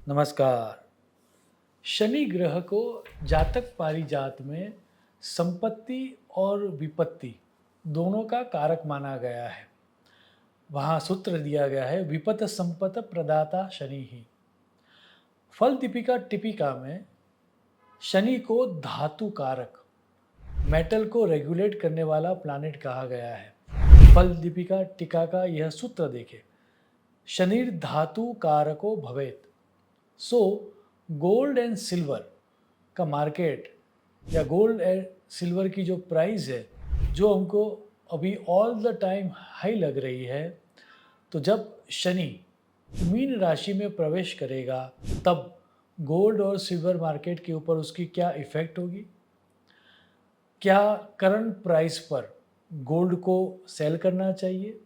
नमस्कार। शनि ग्रह को जातक पारिजात में संपत्ति और विपत्ति दोनों का कारक माना गया है। वहाँ सूत्र दिया गया है, विपत संपत प्रदाता शनि ही। फल दीपिका टिपिका में शनि को धातु कारक, मेटल को रेगुलेट करने वाला प्लैनेट कहा गया है। फल दीपिका टीका का यह सूत्र देखें, शनिर धातु कारको भवेत। सो गोल्ड एंड सिल्वर का मार्केट या गोल्ड एंड सिल्वर की जो प्राइस है, जो हमको अभी ऑल द टाइम हाई लग रही है, तो जब शनि मीन राशि में प्रवेश करेगा तब गोल्ड और सिल्वर मार्केट के ऊपर उसकी क्या इफ़ेक्ट होगी? क्या करंट प्राइस पर गोल्ड को सेल करना चाहिए,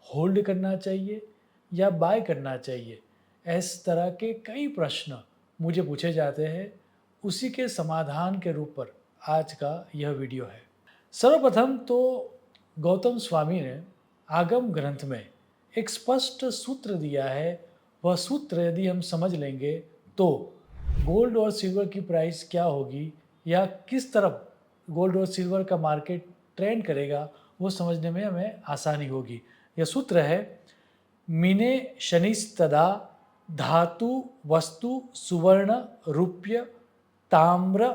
होल्ड करना चाहिए या बाय करना चाहिए? इस तरह के कई प्रश्न मुझे पूछे जाते हैं। उसी के समाधान के रूप पर आज का यह वीडियो है। सर्वप्रथम तो गौतम स्वामी ने आगम ग्रंथ में एक स्पष्ट सूत्र दिया है। वह सूत्र यदि हम समझ लेंगे तो गोल्ड और सिल्वर की प्राइस क्या होगी या किस तरफ गोल्ड और सिल्वर का मार्केट ट्रेंड करेगा, वो समझने में हमें आसानी होगी। यह सूत्र है, मीने शनिस्तदा धातु वस्तु सुवर्ण रूप्य ताम्र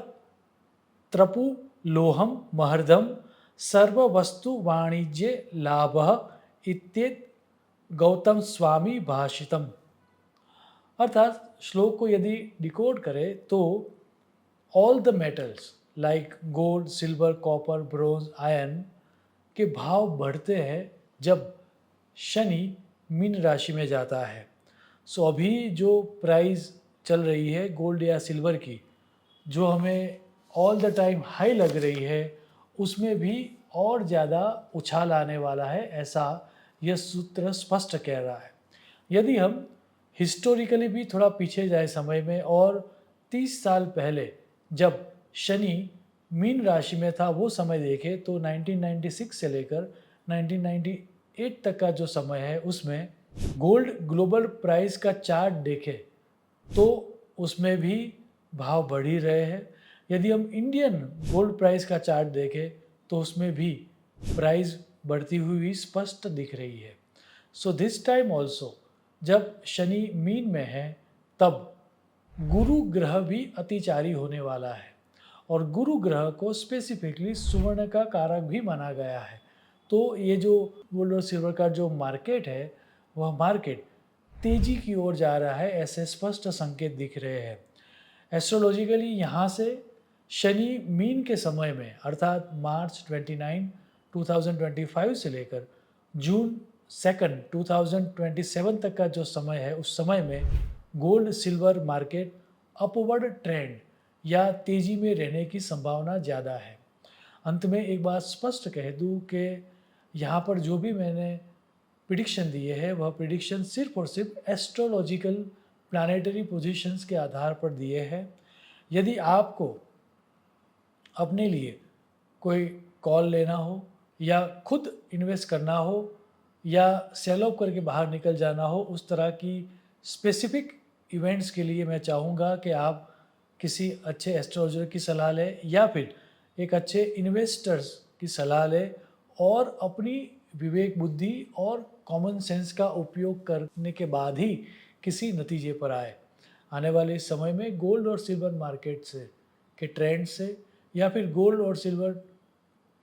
त्रपु लोहम महर्दम सर्व वस्तु वाणिज्य लाभ इत्येत गौतम स्वामी भाषितम। अर्थात श्लोक को यदि डिकोड करें तो all the metals like gold silver copper bronze iron के भाव बढ़ते हैं जब शनि मीन राशि में जाता है। सो अभी जो प्राइस चल रही है गोल्ड या सिल्वर की, जो हमें ऑल द टाइम हाई लग रही है, उसमें भी और ज़्यादा उछाल आने वाला है, ऐसा यह सूत्र स्पष्ट कह रहा है। यदि हम हिस्टोरिकली भी थोड़ा पीछे जाए समय में और 30 साल पहले जब शनि मीन राशि में था वो समय देखें तो 1996 से लेकर 1998 तक का जो समय है उसमें गोल्ड ग्लोबल प्राइस का चार्ट देखें तो उसमें भी भाव बढ़ ही रहे हैं। यदि हम इंडियन गोल्ड प्राइस का चार्ट देखें तो उसमें भी प्राइस बढ़ती हुई स्पष्ट दिख रही है। सो दिस टाइम ऑल्सो जब शनि मीन में है तब गुरु ग्रह भी अतिचारी होने वाला है और गुरु ग्रह को स्पेसिफिकली सुवर्ण का कारक भी माना गया है। तो ये जो गोल्ड और सिल्वर का जो मार्केट है वह मार्केट तेजी की ओर जा रहा है, ऐसे स्पष्ट संकेत दिख रहे हैं। एस्ट्रोलॉजिकली यहाँ से शनि मीन के समय में अर्थात मार्च 29, 2025 से लेकर जून 2, 2027 तक का जो समय है, उस समय में gold silver market upward trend या तेज़ी में रहने की संभावना ज़्यादा है। अंत में एक बात स्पष्ट कह दूँ कि यहाँ पर जो भी मैंने प्रिडिक्शन दिए हैं वह प्रिडिक्शन सिर्फ और सिर्फ एस्ट्रोलॉजिकल प्लानिटरी पोजीशंस के आधार पर दिए हैं। यदि आपको अपने लिए कोई कॉल लेना हो या खुद इन्वेस्ट करना हो या सेल ऑफ करके बाहर निकल जाना हो, उस तरह की स्पेसिफिक इवेंट्स के लिए मैं चाहूँगा कि आप किसी अच्छे एस्ट्रोलॉजर की सलाह लें या फिर एक अच्छे इन्वेस्टर्स की सलाह लें और अपनी विवेक बुद्धि और कॉमन सेंस का उपयोग करने के बाद ही किसी नतीजे पर आए। आने वाले समय में गोल्ड और सिल्वर मार्केट से के ट्रेंड से या फिर गोल्ड और सिल्वर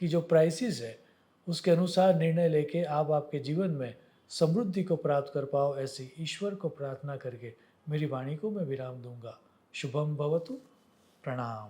की जो प्राइसेस है उसके अनुसार निर्णय लेके आप आपके जीवन में समृद्धि को प्राप्त कर पाओ, ऐसी ईश्वर को प्रार्थना करके मेरी वाणी को मैं विराम दूंगा। शुभम भवतु। प्रणाम।